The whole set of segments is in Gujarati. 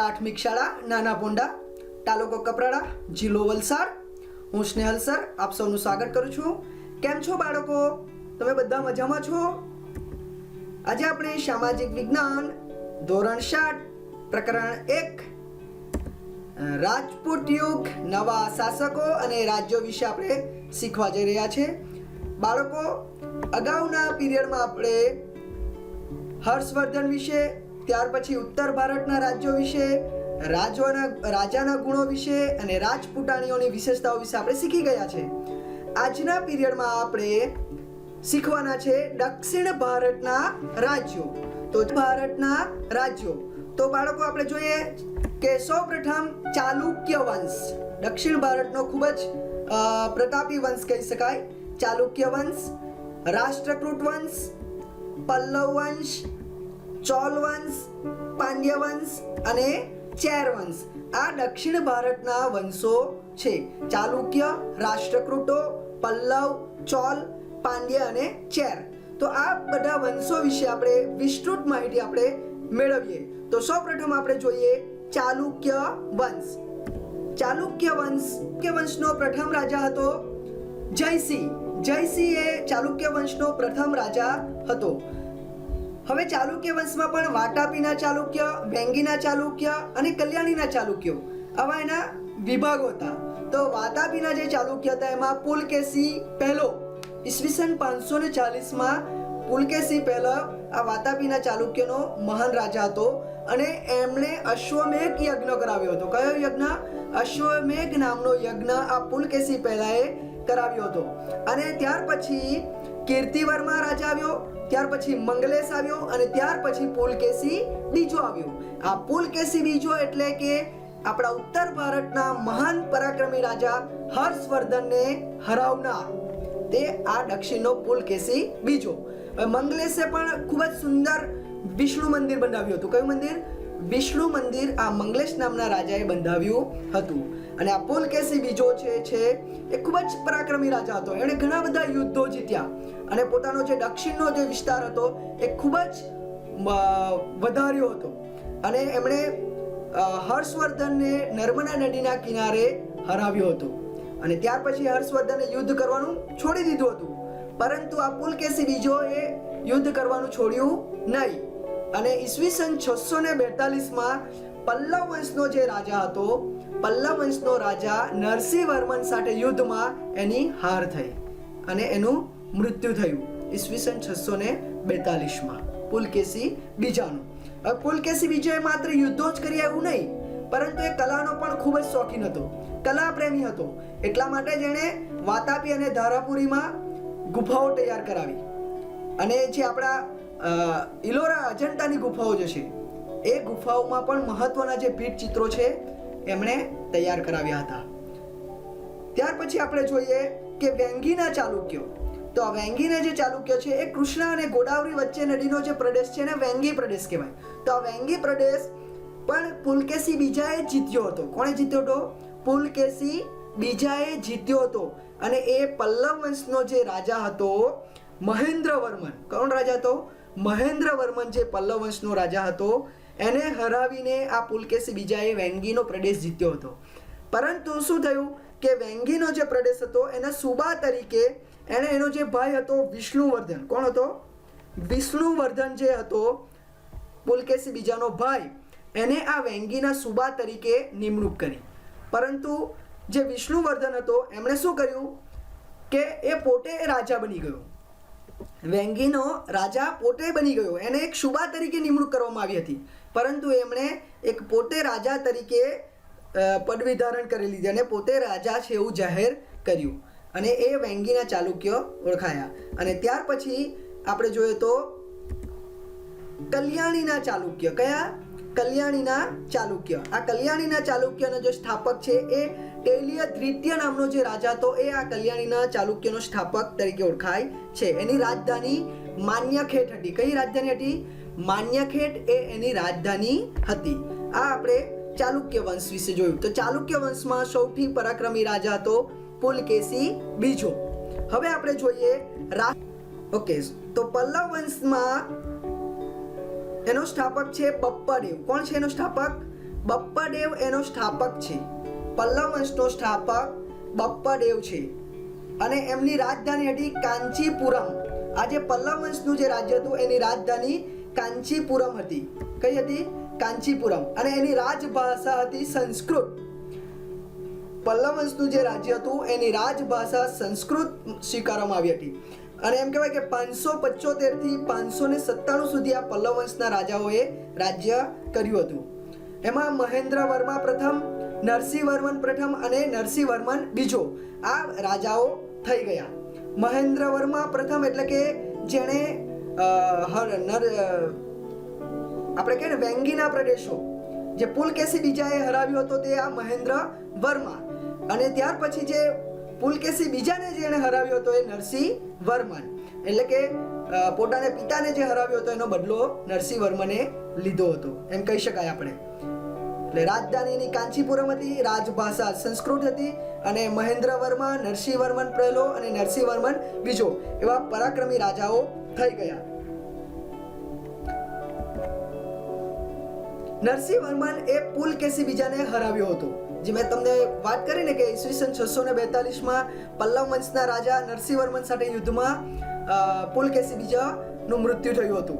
પ્રાથમિક શાળા નાના પોંડા, તાલુકો કપરાડા, જિલ્લો વલસાડ. હું સ્નેહલ સર આપ સૌનું સ્વાગત કરું છું. કેમ છો બાળકો? તમે બધા મજામાં છો? આજે આપણે સામાજિક વિજ્ઞાન ધોરણ 7 પ્રકરણ 1 રાજપૂત યુગ, નવા શાસકો અને રાજ્યો વિશે આપણે શીખવા જઈ રહ્યા છે. બાળકો, અગાઉના પીરિયડમાં આપણે હર્ષવર્ધન વિશે, ત્યાર પછી ઉત્તર ભારતના રાજ્યો વિશે, રાજાના ગુણો વિશે અને રાજપૂતાણીઓની વિશેષતાઓ વિશે આપણે શીખી ગયા છે. આજના પીરિયડમાં આપણે શીખવાના છે દક્ષિણ ભારતના રાજ્યો. તો ભારતના રાજ્યો, તો બાળકો આપણે જોઈએ કે સૌપ્રથમ ચાલુક્ય વંશ, દક્ષિણ ભારતનો ખૂબ જ પ્રતાપી વંશ કહી શકાય. ચાલુક્ય વંશ, રાષ્ટ્રકૂટ વંશ, પલ્લવ વંશ, ચોલ વંશ, પાંડ્ય વંશ અને ચેર વંશ. આ દક્ષિણ ભારતના વંશો છે. ચાલુક્ય, રાષ્ટ્રકૂટો, પલ્લવ, ચોલ, પાંડ્ય અને ચેર. તો આ બધા વંશો વિશે આપણે વિસ્તૃત માહિતી આપણે મેળવીએ. તો સૌપ્રથમ આપણે જોઈએ ચાલુક્ય વંશ. ચાલુક્ય વંશનો પ્રથમ રાજા હતો જયસિંહ. જયસિંહ એ ચાલુક્ય વંશનો પ્રથમ રાજા હતો. હવે ચાલુક્ય વંશમાં પણ વાતાપીના ચાલુક્ય, વેંગીના ચાલુક્ય અને કલ્યાણીના ચાલુક્યો આવા એના વિભાગો હતા. તો વાતાપીના જે ચાલુક્ય હતા એમાં પુલકેશી પહેલો ઈસવીસન 540માં પુલકેશી પહેલો આ વાતાપીના ચાલુક્યનો મહાન રાજા હતો અને એમણે અશ્વમેઘ યજ્ઞ કરાવ્યો હતો. કયો યજ્ઞ? અશ્વમેઘ નામનો યજ્ઞ આ પુલકેશી પહેલાએ કરાવ્યો હતો. અને ત્યાર પછી કીર્તિવર્મા રાજા આવ્યો, ત્યાર પછી મંગલેશ આવ્યો અને ત્યાર પછી પુલકેશી બીજો આવ્યો. આ પુલકેશી બીજો એટલે કે આપણા ઉત્તર ભારતના મહાન પરાક્રમી રાજા હર્ષવર્ધનને હરાવનાર તે આ દક્ષિણનો પુલકેશી બીજો. મંગલેશે પણ ખૂબ જ સુંદર વિષ્ણુ મંદિર બંધાવ્યું હતું. કયું મંદિર? વિષ્ણુ મંદિર આ મંગલેશ નામના રાજાએ બંધાવ્યું હતું. અને આ પુલકેશી બીજો છે એ ખૂબ જ પરાક્રમી રાજા હતો. એણે ઘણા બધા યુદ્ધો જીત્યા અને પોતાનો જે દક્ષિણનો જે વિસ્તાર હતો એ ખૂબ જ વધાર્યો હતો. અને એમણે હર્ષવર્ધનને નર્મદા નદીના કિનારે હરાવ્યો હતો. અને ત્યાર પછી હર્ષવર્ધને યુદ્ધ કરવાનું છોડી દીધું હતું. પરંતુ આ પુલકેશી બીજો એ યુદ્ધ કરવાનું છોડ્યું નહીં. અને ઈસવીસન 642માં પલ્લવ વંશનો જે રાજા હતો, પલ્લવ વંશનો રાજા નરસિંહવર્મન સાથે યુદ્ધમાં એની હાર થઈ અને એનું મૃત્યુ થયું ઈસવીસન 642માં પુલકેશી બીજાનું. હવે પુલકેશી બીજાએ માત્ર યુદ્ધો જ કર્યા એવું નહીં, પરંતુ એ કલાનો પણ ખૂબ જ શોખીન હતો, કલા પ્રેમી હતો. એટલા માટે જ એણે વાતાપી અને ધારાપુરીમાં ગુફાઓ તૈયાર કરાવી. અને જે આપણા ઇલોરા અજંતાની ગુફાઓ જે છે એ ગુફાઓમાં પણ મહત્વના જે ભીંત ચિત્રો છે એમણે તૈયાર કરાવ્યા હતા. ત્યાર પછી આપણે જોઈએ કે વેંગીના ચાલુક્યો. તો આ વેંગીના જે ચાલુક્ય છે એ કૃષ્ણા અને ગોદાવરી વચ્ચે નદીનો જે પ્રદેશ છે એને વેંગી પ્રદેશ કહેવાય. તો આ વેંગી પ્રદેશ પણ પુલકેશી બીજાએ જીત્યો હતો. કોણે જીત્યો હતો? પુલકેશી બીજાએ જીત્યો હતો. અને એ પલ્લવ વંશનો જે રાજા હતો મહેન્દ્રવર્મન. કોણ રાજા હતો? મહેન્દ્રવર્મન જે પલ્લવ વંશનો રાજા હતો એને હરાવીને આ પુલકેશી બીજાએ વેંગીનો પ્રદેશ જીત્યો હતો. પરંતુ શું થયું કે વેંગીનો જે પ્રદેશ હતો એના સુબા તરીકે એણે એનો જે ભાઈ હતો વિષ્ણુવર્ધન. કોણ હતો? વિષ્ણુવર્ધન જે હતો પુલકેશી બીજાનો ભાઈ, એને આ વેંગીના સુબા તરીકે નિમણૂક કરી. પરંતુ જે વિષ્ણુવર્ધન હતો એમણે શું કર્યું કે એ પોતે રાજા બની ગયો. વેંગીનો રાજા પોતે બની ગયો. એને એક સુબા તરીકે નિમણૂક કરવામાં આવી હતી, પરંતુ એમણે એક પોતે રાજા તરીકે પદવી ધારણ કરી લીધી અને પોતે રાજા છે એવું જાહેર કર્યું. અને એ વેંગીના ચાલુક્ય ઓળખાયા. અને ત્યાર પછી આપણે જોઈએ તો કલ્યાણીના ચાલુક્ય. કયા? કલ્યાણીના ચાલુક્ય. આ કલ્યાણીના ચાલુક્યનો જે સ્થાપક છે એ ટેલિય દ્વિતીય નામનો જે રાજા હતો એ આ કલ્યાણીના ચાલુક્યનો સ્થાપક તરીકે ઓળખાય છે. એની રાજધાની માન્યખેટ હતી. કઈ રાજધાની હતી? માન્યખેટ એ એની રાજધાની હતી. આ આપણે ચાલુક્ય વંશ વિશે જોયું. તો ચાલુક્ય વંશમાં સૌથી પરાક્રમી રાજા હતો પુલકેશી બીજો. હવે આપણે જોઈએ ઓકે. તો પલ્લવ વંશમાં એનો સ્થાપક છે બપ્પાદેવ. કોણ છે એનો સ્થાપક? બપ્પાદેવ એનો સ્થાપક છે. પલ્લવ વંશનો સ્થાપક બપ્પાદેવ છે અને એમની રાજધાની હતી કાંચીપુરમ. આ જે પલ્લવ વંશનું જે રાજ્ય હતું એની રાજધાની કાંચીપુરમ હતી. કઈ હતી? કાંચીપુરમ. અને એની રાજભાષા હતી સંસ્કૃત. પલ્લવ વંશનું જે રાજ્ય હતું એની રાજભાષા સંસ્કૃત સ્વીકારવામાં આવી હતી. અને એમ કહેવાય કે 575 થી 597 સુધી આ પલ્લવ વંશના રાજાઓએ રાજ્ય કર્યું હતું. એમાં મહેન્દ્રવર્મા પ્રથમ, નરસિંહવર્મન પ્રથમ અને નરસિંહવર્મન બીજો આ રાજાઓ થઈ ગયા. મહેન્દ્રવર્મા પ્રથમ એટલે કે જેણે આપણે કહીએ ને વેંગીના પ્રદેશો જે પુલકેશી બીજાએ હરાવ્યો હતો તે આ મહેન્દ્રવર્મા. અને ત્યાર પછી જે પુલકેશી બીજાને જેણે હરાવ્યો હતો એ નરસિંહવર્મન. એટલે કે પોતાના પિતાને જે હરાવ્યો હતો એનો બદલો નરસિંહવર્મને લીધો હતો એમ કહી શકાય આપણે. એટલે રાજધાની કાંચીપુરમ હતી, રાજભાષા સંસ્કૃત હતી અને મહેન્દ્રવર્મા, નરસિંહવર્મન પહેલો અને નરસિંહવર્મન બીજો એવા પરાક્રમી રાજાઓ થઈ ગયા. નરસિંહવર્મન એ પુલકેશી બીજાને હરાવ્યો હતો. જે મેં તમને વાત કરી ને કે ઈસવીસન 642 પલ્લવ વંશના રાજા નરસિંહવર્મન સાથે યુદ્ધમાં પુલકેશી બીજાનું મૃત્યુ થયું હતું.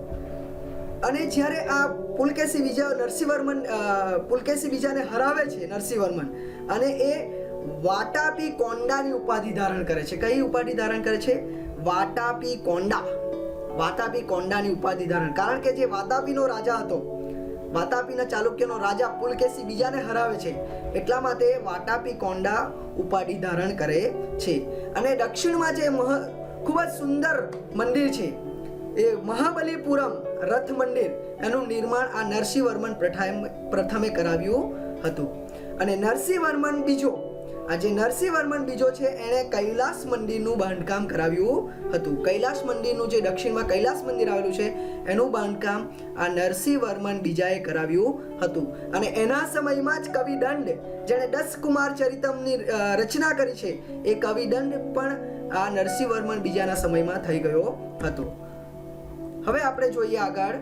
અને જ્યારે આ પુલકેશી બીજાને હરાવે છે નરસિંહવર્મન, અને એ વાટાપી કોંડાની ઉપાધિ ધારણ કરે છે. કઈ ઉપાધિ ધારણ કરે છે? વાટાપી કોંડા. વાતાપી કોંડાની ઉપાધિ ધારણ, કારણ કે જે વાતાપીનો રાજા હતો, વાતાપીના ચાલુક્યનો રાજા પુલકેશી બીજાને હરાવે છે એટલા માટે વાટાપી કોંડા ઉપાધિ ધારણ કરે છે. અને દક્ષિણમાં જે ખૂબ જ સુંદર મંદિર છે એ મહાબલીપુરમ રથ મંદિર, એનું નિર્માણ આ નરસિંહવર્મન પ્રથમે કરાવ્યું હતું. અને નરસિંહવર્મન બીજો, આ જે નરસિંહવર્મન બીજો છે એણે કૈલાસ મંદિરનું બાંધકામ કરાવ્યું હતું. કૈલાસ મંદિરનું જે દક્ષિણમાં કૈલાસ મંદિર આવેલું છે એનું બાંધકામ આ નરસિંહવર્મન બીજાએ કરાવ્યું હતું. અને એના સમયમાં જ કવિદંડ, જેણે 10 કુમાર ચરિતમની રચના કરી છે, એ કવિદંડ પણ આ નરસિંહવર્મન બીજાના સમયમાં થઈ ગયો હતો. હવે આપણે જોઈએ આગળ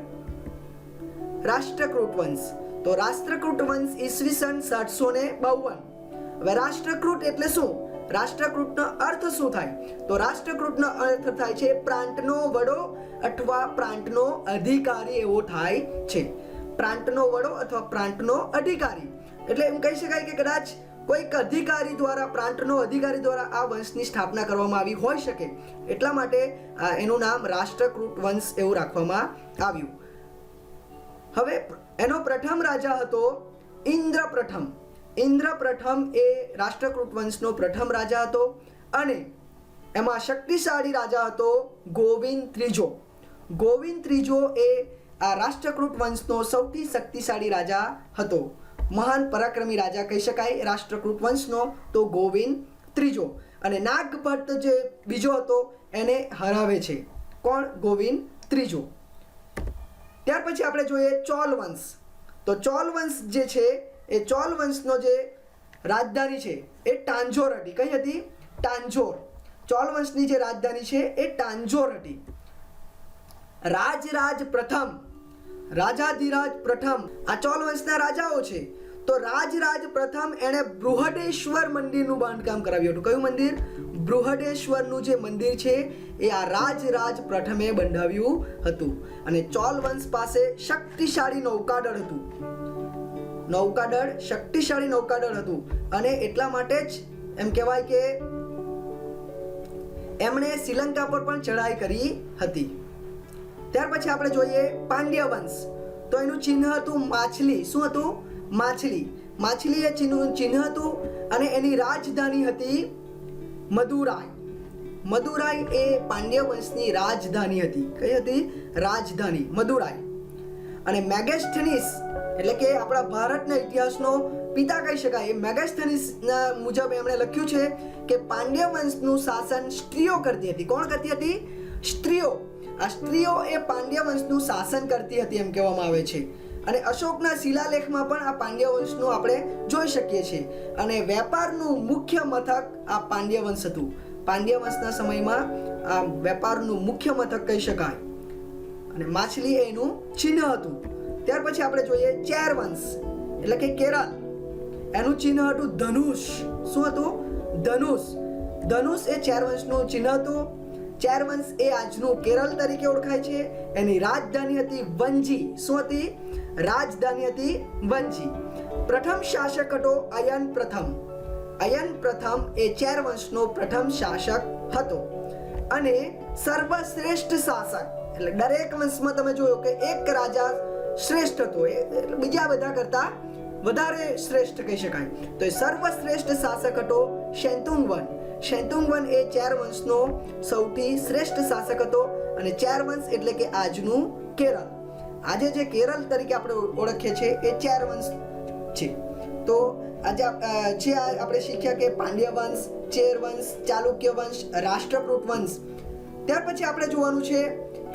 રાષ્ટ્રકૂટ વંશ. તો રાષ્ટ્રકૂટ વંશ ઈસવીસન 752. હવે રાષ્ટ્રકૂટ એટલે શું? રાષ્ટ્રકૂટનો અર્થ શું થાય? તો રાષ્ટ્રકૂટનો અર્થ થાય છે પ્રાંતનો વડો અથવા પ્રાંતનો અધિકારી એવો થાય છે. પ્રાંતનો વડો અથવા પ્રાંતનો અધિકારી એટલે એમ કહી શકાય કે કદાચ કોઈક અધિકારી દ્વારા, પ્રાંતનો અધિકારી દ્વારા આ વંશની સ્થાપના કરવામાં આવી હોઈ શકે. એટલા માટે એનું નામ રાષ્ટ્રકૂટ વંશ એવું રાખવામાં આવ્યું. હવે એનો પ્રથમ રાજા હતો ઇન્દ્ર પ્રથમ. ઇન્દ્ર પ્રથમ એ રાષ્ટ્રકૂટ વંશનો પ્રથમ રાજા હતો અને એમાં શક્તિશાળી રાજા હતો ગોવિંદ ત્રીજો. ગોવિંદ ત્રીજો એ આ રાષ્ટ્રકૂટ વંશનો સૌથી શક્તિશાળી રાજા હતો. મહાન પરાક્રમી રાજા કહી શકાય રાષ્ટ્રકૂટ વંશનો તો ગોવિંદ ત્રીજો. અને નાગભટ્ટ જે બીજો હતો એને હરાવે છે. કોણ? ગોવિંદ ત્રીજો. ત્યાર પછી આપણે જોઈએ ચોલ વંશ. તો ચોલ વંશ જે છે એ ચોલ વંશનો જે રાજધાની છે એ તાંજોર હતી. કઈ હતી? તાંજોર. ચોલ વંશની જે રાજધાની છે એ તાંજોર હતી. રાજરાજ પ્રથમ, રાજાધિરાજ પ્રથમ આ ચોલ વંશના રાજાઓ છે. તો રાજરાજ પ્રથમ એણે બૃહદેશ્વર મંદિરનું બાંધકામ કરાવ્યું હતું. કયું મંદિર? બૃહદેશ્વરનું જે મંદિર છે એ આ રાજરાજ પ્રથમે બંધાવ્યું હતું. અને ચોલ વંશ પાસે શક્તિશાળી નૌકાદળ હતું. નૌકાદળ, શક્તિશાળી નૌકાદળ હતું. અને એટલા માટે જ એમ કહેવાય કે એમણે શ્રીલંકા પર પણ ચઢાઈ કરી હતી. ત્યાર પછી આપણે જોઈએ પાંડ્ય વંશ. તો એનું ચિહ્ન હતું માછલી. શું હતું? માછલી. માછલી એ ચિહ્ન હતું અને એની રાજધાની હતી મદુરાઈ. મદુરાઈ એ પાંડ્ય વંશની રાજધાની હતી. કઈ હતી? રાજધાની મદુરાઈ. અને મેગેસ્થનીસ એટલે કે આપણા ભારતના ઇતિહાસનો પિતા કહી શકાય એ મેગેસ્થનીસના મુજબ એમણે લખ્યું છે કે પાંડ્ય વંશનું શાસન સ્ત્રીઓ કરતી હતી. કોણ કરતી હતી? સ્ત્રીઓ. આ સ્ત્રીઓ એ પાંડ્ય વંશનું શાસન કરતી હતી એમ કહેવામાં આવે છે. અને અશોકના શિલાલેખમાં પણ આ પાંડ્ય વંશનું આપણે જોઈ શકીએ છીએ. અને વેપારનું મુખ્ય મથક આ પાંડ્ય વંશ હતું. પાંડ્ય વંશના સમયમાં આ વેપારનું મુખ્ય મથક કહી શકાય. અને માછલી એનું ચિહ્ન હતું. ત્યાર પછી આપણે જોઈએ ચેર વંશ. એટલે કે કેરળ, એનું ચિહ્ન હતું ધનુષ. શું હતું? ધનુષ. ધનુષ એ ચેરવંશનું ચિહ્ન હતું. ચેરવંશ એ આજનું કેરળ તરીકે ઓળખાય છે. એની રાજધાની હતી વંજી. શું હતી? રાજધાની હતી વંજી. પ્રથમ શાસક હતો અયન પ્રથમ. અયન પ્રથમ એ ચેરવંશનો પ્રથમ શાસક હતો અને સર્વશ્રેષ્ઠ શાસક, એટલે દરેક વંશમાં તમે જોયો કે એક રાજા શ્રેષ્ઠ હતો, એટલે બીજા બધા કરતા વધારે શ્રેષ્ઠ કહી શકાય. તો એ સર્વશ્રેષ્ઠ શાસક હતો શેન્તુંગવન. શેન્તુંગવન એ ચેરવંશનો સૌથી શ્રેષ્ઠ શાસક હતો અને ચેરવંશ એટલે કે આજનું કેરળ. આજે જે કેરળ તરીકે આપણે ઓળખીએ છીએ એ ચેરવંશ છે. તો આજે જે આપણે શીખ્યા કે પાંડ્ય વંશ, ચેર વંશ, ચાલુક્ય વંશ, રાષ્ટ્રકૂટ વંશ. ત્યાર પછી આપણે જોવાનું છે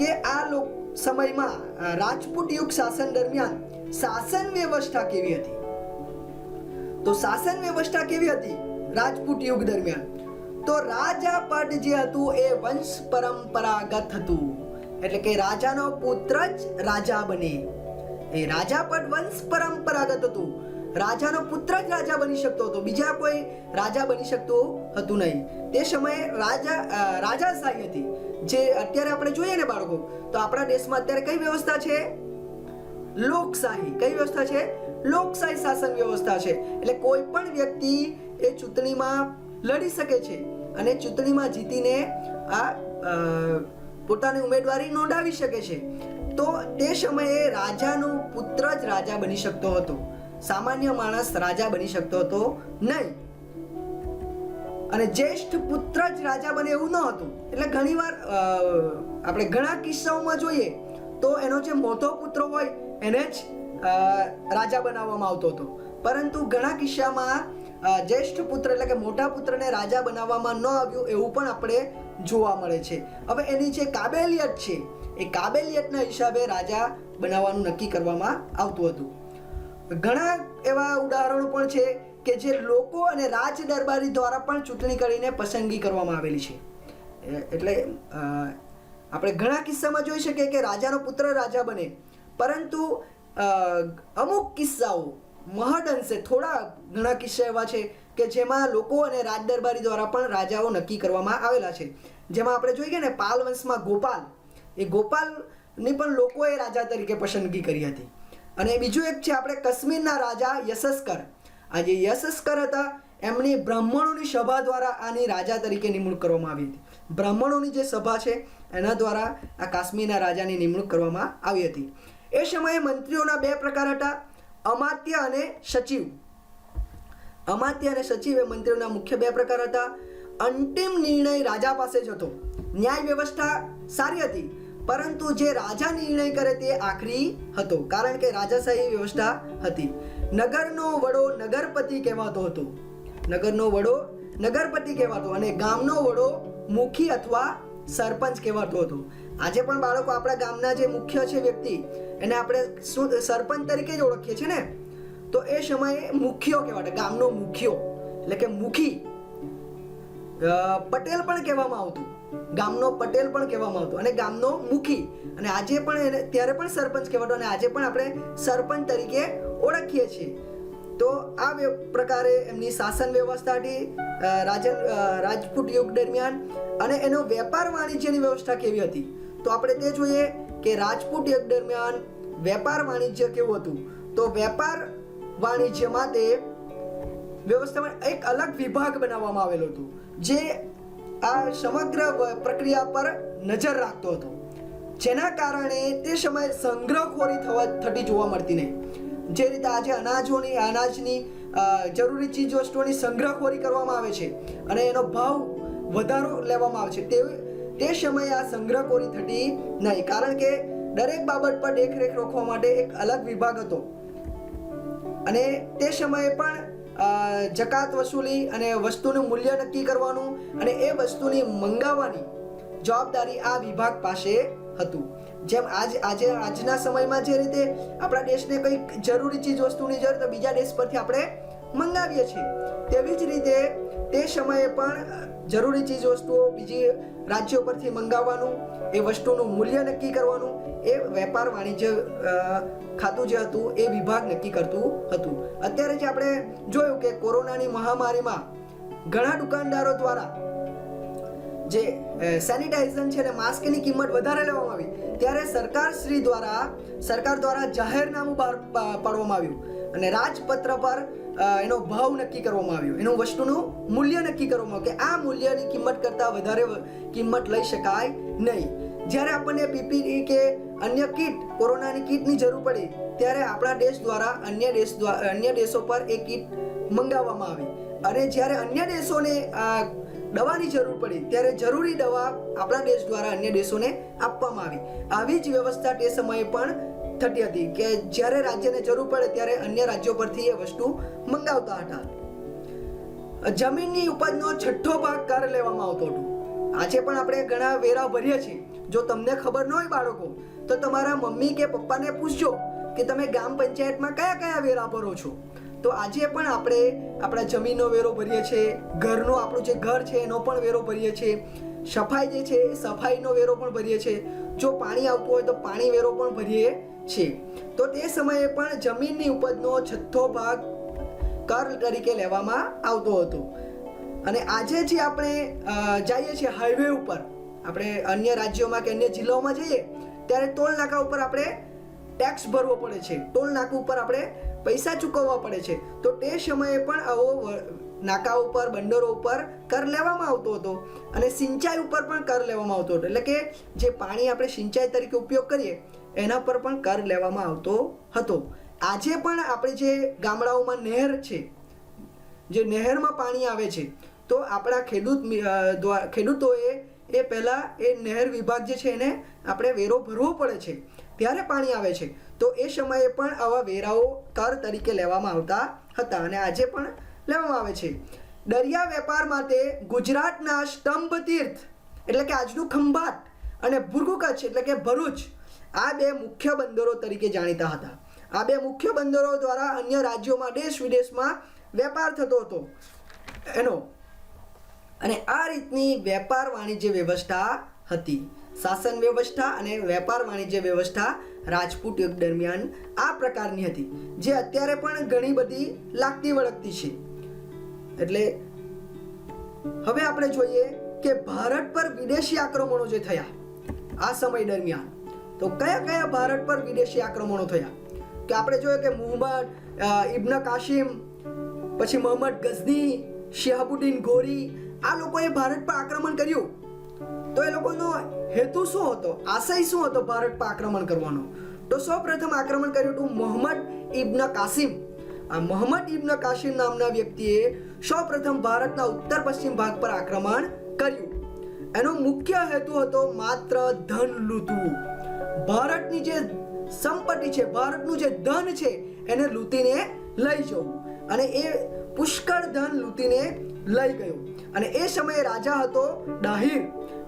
કે આ સમયમાં રાજપૂત યુગ શાસન દરમિયાન શાસન વ્યવસ્થા કેવી હતી. તો શાસન વ્યવસ્થા કેવી હતી રાજપૂત યુગ દરમિયાન? તો રાજા પદ જે હતું એ વંશ પરંપરાગત હતું, એટલે કે રાજાનો પુત્ર જ રાજા બને. એ રાજા પદ વંશ પરંપરાગત હતું. રાજાનો પુત્ર જ રાજા બની શકતો હતો, બીજા કોઈ રાજા બની શકતું હતું નહીં. તે સમયે રાજાશાહી હતી. જે અત્યારે આપણે જોઈએ ને બાળકો, તો આપણા દેશમાં અત્યારે કઈ વ્યવસ્થા છે? લોકશાહી. કઈ વ્યવસ્થા છે? લોકશાહી શાસન વ્યવસ્થા છે. એટલે કોઈ પણ વ્યક્તિ એ ચૂંટણીમાં લડી શકે છે અને ચૂંટણીમાં જીતીને પોતાની ઉમેદવારી નોંધાવી શકે છે. તો તે સમયે રાજાનો પુત્ર જ રાજા બની શકતો હતો, સામાન્ય માણસ રાજા બની શકતો હતો નહીં. અને જ્યેષ્ઠ પુત્ર જ રાજા બને એવું ન હતું. એટલે ઘણીવાર આપણે ઘણા કિસ્સાઓમાં જોઈએ તો એનો જે મોટો પુત્ર હોય એને જ રાજા બનાવવામાં આવતો હતો, પરંતુ ઘણા કિસ્સામાં જ્યેષ્ઠ પુત્ર એટલે કે મોટા પુત્રને રાજા બનાવવામાં ન આવ્યું એવું પણ આપણે જોવા મળે છે. હવે એની જે કાબેલિયત છે એ કાબેલિયતના હિસાબે રાજા બનાવવાનું નક્કી કરવામાં આવતું હતું. ઘણા એવા ઉદાહરણો પણ છે કે જે લોકો અને રાજ દરબારી દ્વારા પણ ચૂંટણી કરીને પસંદગી કરવામાં આવેલી છે. એટલે આપણે ઘણા કિસ્સામાં જોઈ શકીએ કે રાજાનો પુત્ર રાજા બને, પરંતુ અમુક કિસ્સાઓ મહદઅંશે થોડા ઘણા કિસ્સા એવા છે કે જેમાં લોકો અને રાજ દરબારી દ્વારા પણ રાજાઓ નક્કી કરવામાં આવેલા છે. જેમાં આપણે જોઈએ ને પાલ વંશમાં ગોપાલ, એ ગોપાલની પણ લોકોએ રાજા તરીકે પસંદગી કરી હતી. અને બીજું એક છે આપણે કાશ્મીરના રાજા યશસ્કર. આ જે યશસ્કર હતા એમની બ્રાહ્મણોની સભા દ્વારા આની રાજા તરીકે નિમણૂક કરવામાં આવી હતી. બ્રાહ્મણોની જે સભા છે એના દ્વારા આ કાશ્મીરના રાજાની નિમણૂક કરવામાં આવી હતી. એ સમયે મંત્રીઓના બે પ્રકાર હતા, અમાત્ય અને સચિવ. અમાત્ય અને સચિવ એ મંત્રીઓના મુખ્ય બે પ્રકાર હતા. અંતિમ નિર્ણય રાજા પાસે જ હતો. ન્યાય વ્યવસ્થા સારી હતી, પરંતુ જે રાજા નિર્ણય કરે તે આખરી હતો, કારણ કે રાજાશાહી વ્યવસ્થા હતી. નગરનો વડો નગરપતિ કહેવાતો હતો. નગરનો વડો નગરપતિ કહેવાતો અને ગામનો વડો મુખી અથવા સરપંચ કહેવાતો હતો. આજે પણ બાળકો આપણા ગામના જે મુખ્ય છે વ્યક્તિ એને આપણે સરપંચ તરીકે જ ઓળખીએ છીએ ને, તો એ સમયે મુખ્યો કહેવાતો, ગામનો મુખ્યો એટલે કે મુખી. પટેલ પણ કહેવામાં આવતું, ગામનો પટેલ પણ કહેવામાં આવતો અને ગામનો મુખી. અને આજે પણ ત્યારે પણ સરપંચ કહેવાતો અને આજે પણ આપણે સરપંચ તરીકે ઓળખીએ છીએ. તો આ પ્રકારે એમની શાસન વ્યવસ્થા હતી રાજપૂત યુગ દરમિયાન. અને એનો વેપાર વાણિજ્યની વ્યવસ્થા કેવી હતી તો આપણે તે જોઈએ કે રાજપૂત યુગ દરમિયાન વેપાર વાણિજ્ય કેવું હતું. તો વેપાર વાણિજ્ય માટે વ્યવસ્થામાં એક અલગ વિભાગ બનાવવામાં આવેલો હતો જે આ સમગ્ર પ્રક્રિયા પર નજર રાખતો હતો, જેના કારણે તે સમયે સંગ્રહખોરી થતી જોવા મળતી નહીં. જે રીતે આજે અનાજની જરૂરી ચીજ વસ્તુઓની સંગ્રહખોરી કરવામાં આવે છે અને એનો ભાવ વધારો લેવામાં આવે છે, તે સમયે આ સંગ્રહખોરી થતી નહીં, કારણ કે દરેક બાબત પર દેખરેખ રાખવા માટે એક અલગ વિભાગ હતો. અને તે સમયે પણ જકાત વસૂલી અને વસ્તુનું મૂલ્ય નક્કી કરવાનું અને એ વસ્તુની મંગાવવાની જવાબદારી આ વિભાગ પાસે હતું. જેમ આજના સમયમાં જે રીતે આપણા દેશને કંઈક જરૂરી ચીજ વસ્તુની જરૂર તો બીજા દેશ પરથી આપણે મંગાવીએ છીએ, તેવી જ રીતે તે સમયે પણ જરૂરી ચીજ વસ્તુઓ બીજી રાજ્યો પરથી મંગાવવાનું, એ વસ્તુનું મૂલ્ય નક્કી કરવાનું એ વેપાર વાણિજ્ય ખાતું જે હતું એ વિભાગ નક્કી કરતું હતું. અત્યારે જે આપણે જોયું કે કોરોનાની મહામારીમાં ઘણા દુકાનદારો દ્વારા જે સેનિટાઇઝેશન છે અને માસ્કની કિંમત વધારે લેવામાં આવી, ત્યારે સરકાર દ્વારા જાહેરનામું બહાર પાડવામાં આવ્યું અને રાજપત્ર પર એનો ભાવ નક્કી કરવામાં આવ્યો, એનું વસ્તુનું મૂલ્ય નક્કી કરવામાં આવ્યું કે આ મૂલ્યની કિંમત કરતાં વધારે કિંમત લઈ શકાય નહીં. જ્યારે આપણને પીપીઈ કે અન્ય કીટ, કોરોનાની કીટની જરૂર પડી, ત્યારે આપણા દેશ દ્વારા અન્ય દેશો પર એ કીટ મંગાવવામાં આવી અને જ્યારે અન્ય દેશોને દવાની જરૂર પડી ત્યારે જરૂરી દવા આપણા દેશ દ્વારા અન્ય દેશોને આપવામાં આવી. આવી જ વ્યવસ્થા તે સમયે પણ થતી હતી કે જ્યારે રાજ્યને જરૂર પડે ત્યારે અન્ય રાજ્યો પરથી એ વસ્તુ મંગાવતા હતા. જમીનની ઉપજનો 6થો ભાગ કર લેવામાં આવતો હતો. આજે પણ આપણે ઘણા વેરા ભરીએ છીએ. જો તમને ખબર ન હોય બાળકો, તો તમારા મમ્મી કે પપ્પાને પૂછજો કે તમે ગ્રામ પંચાયતમાં કયા કયા વેરા ભરો છો. તો આજે પણ આપણે આપણા જમીનનો વેરો ભરીએ છીએ, ઘરનો આપણું જે ઘર છે એનો પણ વેરો ભરીએ છીએ, સફાઈ જે છે સફાઈનો વેરો પણ ભરીએ છીએ, જો પાણી આવતું હોય તો પાણી વેરો પણ ભરીએ છીએ. તો તે સમયે પણ જમીનની ઉપજનો 6થો ભાગ કર તરીકે લેવામાં આવતો હતો. અને આજે જે આપણે જઈએ છીએ હાઈવે ઉપર, આપણે અન્ય રાજ્યોમાં કે અન્ય જિલ્લાઓમાં જઈએ ત્યારે ટોલ નાકા ઉપર આપણે ટેક્સ ભરવો પડે છે, ટોલ નાકા ઉપર આપણે પૈસા ચૂકવવા પડે છે. તો તે સમયે પણ આવો નાકા ઉપર, બંદરો ઉપર કર લેવામાં આવતો હતો અને સિંચાઈ ઉપર પણ કર લેવામાં આવતો હતો. એટલે કે જે પાણી આપણે સિંચાઈ તરીકે ઉપયોગ કરીએ એના પર પણ કર લેવામાં આવતો હતો. આજે પણ આપણે જે ગામડાઓમાં નહેર છે, જે નહેરમાં પાણી આવે છે, તો આપણા ખેડૂતોએ એ પહેલાં એ નહેર વિભાગ જે છે એને આપણે વેરો ભરવો પડે છે, ત્યારે પાણી આવે છે. તો એ સમયે પણ આવા વેરાઓ કર તરીકે લેવામાં આવતા હતા અને આજે પણ લેવામાં આવે છે. દરિયા વેપાર માટે ગુજરાતના સ્તંભ તીર્થ એટલે કે આજનું ખંભાત અને ભુર્ગુ કચ્છ એટલે કે ભરૂચ, આ બે મુખ્ય બંદરો તરીકે જાણીતા હતા. આ બે મુખ્ય બંદરો દ્વારા અન્ય રાજ્યોમાં, દેશ વિદેશમાં વેપાર થતો હતો એનો. અને આ રીતની વેપાર વાણિજ્ય વ્યવસ્થા હતી. શાસન વ્યવસ્થા અને વેપાર વાણિજ્ય વ્યવસ્થા રાજપૂત યુગ દરમિયાન આ પ્રકારની હતી, જે અત્યારે પણ ઘણી બધી લાગતી વળગતી છે. એટલે હવે આપણે જોઈએ કે ભારત પર વિદેશી આક્રમણો જે થયા આ સમય દરમિયાન, તો કયા કયા ભારત પર વિદેશી આક્રમણો થયા કે આપણે જોઈએ કે મુહમ્મદ ઇબ્ન કાસિમ, પછી મોહમ્મદ ગઝની, શિહાબુદ્દીન ગોરી, આ લોકોએ ભારત પર આક્રમણ કર્યું. તો એ લોકોનો હેતુ શું હતો, આશય શું હતો ભારત પર આક્રમણ કરવાનો? તો સૌપ્રથમ આક્રમણ કર્યું હતું મોહમ્મદ ઇબ્ન કાસિમ. આ મોહમ્મદ ઇબ્ન કાસિમ નામના વ્યક્તિએ સૌપ્રથમ ભારતના ઉત્તર પશ્ચિમ ભાગ પર આક્રમણ કર્યું. એનો મુખ્ય હેતુ હતો માત્ર ધન લૂંટવું. ભારતની જે સંપત્તિ છે, ભારતનું જે ધન છે એને લૂંટીને લઈ જવું. અને એ પુષ્કળ ધન લૂંટીને લઈ ગયો. અને એ સમયે રાજા હતો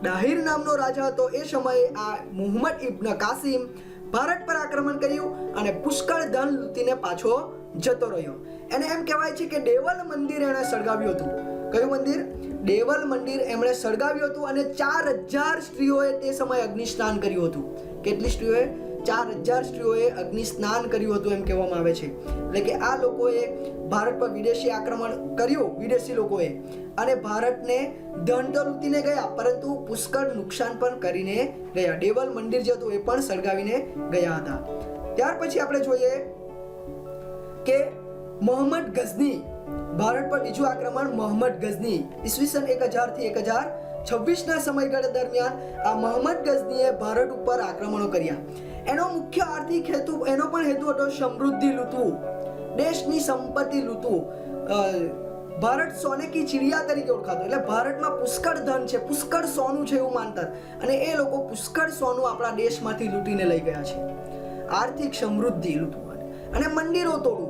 દાહિર નામનો રાજા હતો. એ સમયે આ મુહમ્મદ ઇબ્ન કાસિમ ભારત પર આક્રમણ કર્યું અને પુષ્કળ ધન લૂંટીને પાછો જતો રહ્યો. એને એમ કહેવાય છે કે દેવલ મંદિર એણે સળગાવ્યું હતું. કયું મંદિર? દેવલ મંદિર એમણે સળગાવ્યું હતું. અને 4000 સ્ત્રીઓએ તે સમયે અગ્નિ સ્નાન કર્યું હતું. કેટલી સ્ત્રીઓએ? 4000 સ્ત્રીઓએ અગ્નિ સ્નાન કર્યું હતું એમ કહેવામાં આવે છે. એટલે કે આ લોકોએ ભારત પર વિદેશી આક્રમણ કર્યું, વિદેશી લોકોએ, અને ભારતને ધન તો લૂંટીને ગયા પરંતુ પુષ્કળ નુકસાન પણ કરીને ગયા. દેવલ મંદિર જે હતું એ પણ સળગાવીને ગયા હતા. ત્યાર પછી આપણે જોઈએ કે મોહમ્મદ ગઝની, ભારત પર બીજું આક્રમણ મોહમ્મદ ગઝની, ઈસવીસન 1000 થી 1026 ના સમયગાળા દરમિયાન આ મોહમ્મદ ગઝનીએ ભારત ઉપર આક્રમણો કર્યા. એનો મુખ્ય આર્થિક હેતુ, એનો પણ હેતુ હતો સમૃદ્ધિ લૂંટવું, દેશની સંપત્તિ લૂંટવું. ભારત સોને કી ચિડિયા તરીકે ઓળખાતો, એટલે ભારતમાં પુષ્કળ ધન છે, પુષ્કળ સોનું છે એવું માનતા, અને એ લોકો પુષ્કળ સોનું આપણા દેશમાંથી લૂંટીને લઈ ગયા છે. આર્થિક સમૃદ્ધિ લૂંટવું અને મંદિરો તોડવું.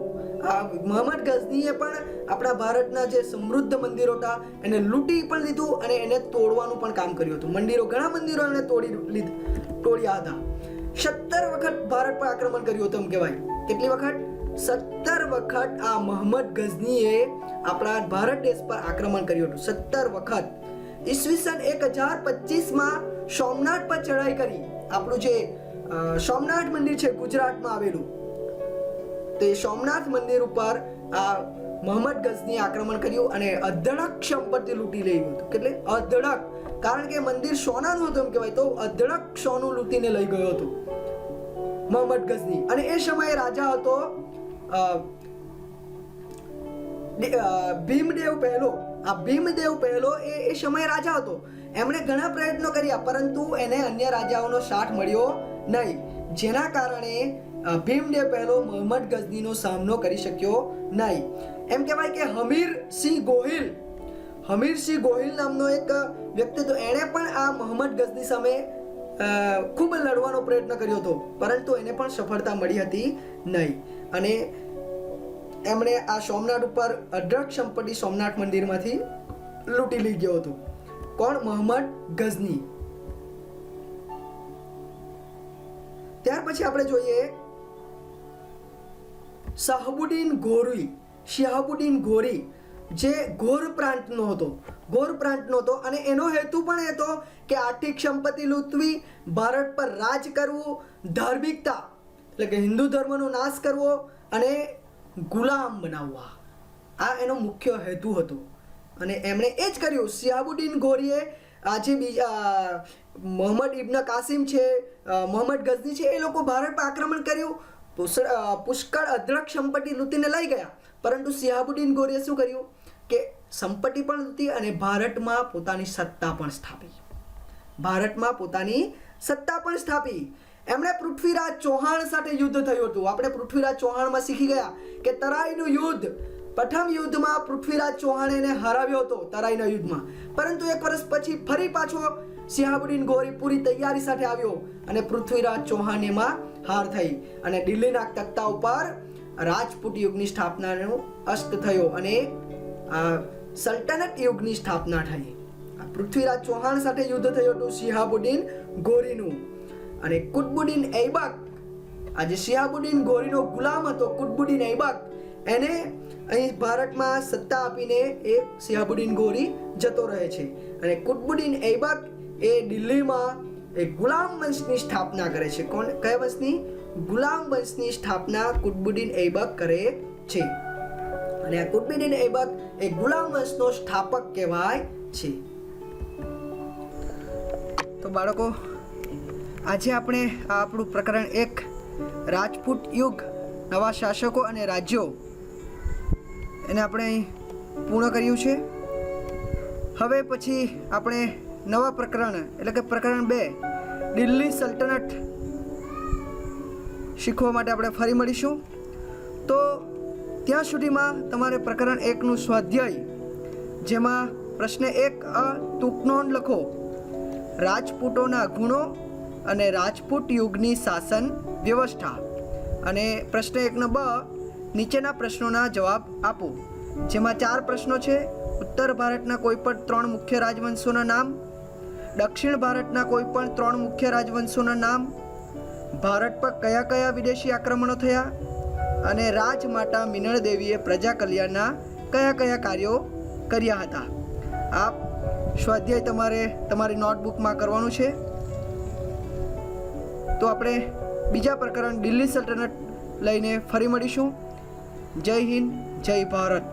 મોહમ્મદ ગઝનીએ પણ આપણા ભારતના જે સમૃદ્ધ મંદિરો હતા એને લૂંટી પણ લીધું અને એને તોડવાનું પણ કામ કર્યું હતું. ઘણા મંદિરો એને તોડ્યા હતા. 17 વખત ભારત પર આક્રમણ કર્યું હતું એમ કહેવાય. કેટલી વખત? 17 વખત આ મોહમ્મદ ગઝનીએ આપણા ભારત દેશ પર આક્રમણ કર્યું હતું. 17 વખત. ઈસવીસન 1025 માં સોમનાથ પર ચઢાઈ કરી. આપણું જે સોમનાથ મંદિર છે ગુજરાતમાં આવેલું, તે સોમનાથ મંદિર ઉપર આ મોહમ્મદ ગઝનીએ આક્રમણ કર્યું અને અધડક સંપત્તિ લૂંટી લઈ ગયું હતું. કેટલે અધડક, કારણ કે મંદિર સોનાનું હતું એમ કહેવાય, તો અધડક સોનું લૂંટીને લઈ ગયો હતો મોહમ્મદ ગઝની. અને એ સમયે રાજા હતો ભીમદેવ પહેલો. આ ભીમદેવ પહેલો એ સમયે રાજા હતો. એમણે ઘણા પ્રયત્નો કર્યા, પરંતુ એને અન્ય રાજાઓનો સાથ મળ્યો નહીં, જેના કારણે ભીમદેવ પહેલો મોહમ્મદ ગઝનીનો સામનો કરી શક્યો નહીં. એમ કહેવાય કે હમીરસિંહ ગોહિલ નામનો એક વ્યક્તિ હતો. એણે પણ આ મોહમ્મદ ગઝની સામે ખૂબ લડવાનો પ્રયત્ન કર્યો હતો, પરંતુ એને પણ સફળતા મળી હતી નહીં. અને એમણે આ સોમનાથ ઉપર અઢળક સંપત્તિ સોમનાથ મંદિરમાંથી લૂંટી લઈ ગયો હતો. કોણ? મોહમ્મદ ગઝની. ત્યાર પછી આપણે જોઈએ શહાબુદ્દીન ગોરી, જે ગોર પ્રાંતનો હતો. અને એનો હેતુ પણ હતો કે આર્થિક સંપત્તિ લૂંટવી, ભારત પર રાજ કરવું, ધાર્મિકતા એટલે કે હિન્દુ ધર્મનો નાશ કરવો અને ગુલામ બનાવવા, આ એનો મુખ્ય હેતુ હતો. અને એમણે એ જ કર્યું. શિહાબુદ્દીન ગોરીએ આજે બીજા મોહમ્મદ ઇબ્ન કાસિમ છે, મોહમ્મદ ગઝની છે, એ લોકો ભારત પર આક્રમણ કર્યું, પુષ્કળ અઢળક સંપત્તિ લૂંટીને લઈ ગયા. પરંતુ શિહાબુદ્દીન ગોરીએ શું કર્યું કે સંપત્તિ પણ લૂંટી અને ભારતમાં પોતાની સત્તા પણ સ્થાપી. એમણે પૃથ્વીરાજ ચૌહાણ સાથે યુદ્ધ થયું હતું. આપણે પૃથ્વીરાજ ચૌહાણમાં શીખી ગયા કે તરાઈનું યુદ્ધ, પ્રથમ યુદ્ધમાં પૃથ્વીરાજ ચૌહાણે એને હરાવ્યો હતો તરાઈના યુદ્ધમાં. પરંતુ 1 વર્ષ પછી ફરી પાછો શિહાબુદ્દીન ગોરી પૂરી તૈયારી સાથે આવ્યો અને પૃથ્વીરાજ ચૌહાણ એમાં હાર થઈ અને દિલ્હીના તખ્તા ઉપર રાજપૂત યુગની સ્થાપનાનો અસ્ત થયો અને સલ્તનત યુગની સ્થાપના થઈ. પૃથ્વીરાજ ચૌહાણ સાથે યુદ્ધ થયું હતું શિહાબુદ્દીન ગોરીનું. અને કુતબુદ્દીન ઐબક, આજે શિહાબુદ્દીન ગોરીનો ગુલામ હતો કુતબુદ્દીન ઐબક, એને અહીં ભારતમાં સત્તા આપીને એ શિહાબુદ્દીન ગોરી જતો રહે છે. અને કુતબુદ્દીન ઐબક એ દિલ્હીમાં એ ગુલામ વંશની સ્થાપના કરે છે. કયા વંશની? ગુલામ વંશની સ્થાપના કુતબુદ્દીન ઐબક કરે છે. અને આ કુતબુદ્દીન ઐબક એ ગુલામ વંશનો સ્થાપક કહેવાય છે. તો બાળકો, આજે આપણે આપણું પ્રકરણ 1 રાજપૂત યુગ, નવા શાસકો અને રાજ્યો, એને આપણે અહીં પૂર્ણ કર્યું છે. હવે પછી આપણે નવા પ્રકરણ એટલે કે પ્રકરણ 2 દિલ્હી સલ્તનત શીખવા માટે આપણે ફરી મળીશું. તો ત્યાં સુધીમાં તમારે પ્રકરણ 1નું સ્વાધ્યાય, જેમાં પ્રશ્ન 1 ટૂંક નોંધ લખો, રાજપૂતોના ગુણો અને રાજપૂત યુગની શાસન વ્યવસ્થા, અને પ્રશ્ન 1 બ નીચેના પ્રશ્નોના જવાબ આપો. જેમાં 4 પ્રશ્નો છે. ઉત્તર ભારતના કોઈ પણ 3 મુખ્ય રાજવંશોના નામ, દક્ષિણ ભારતના કોઈ પણ 3 મુખ્ય રાજવંશોના નામ, ભારત પર કયા કયા વિદેશી આક્રમણો થયા, અને રાજમાતા મિનળ દેવીએ પ્રજા કલ્યાણના કયા કયા કાર્યો કર્યા હતા. આ સ્વાધ્યાય તમારે તમારી નોટબુકમાં કરવાનું છે. તો આપણે બીજા પ્રકરણ દિલ્હી સલ્તનત લઈને ફરી મળીશું. જય હિન્દ, જય ભારત.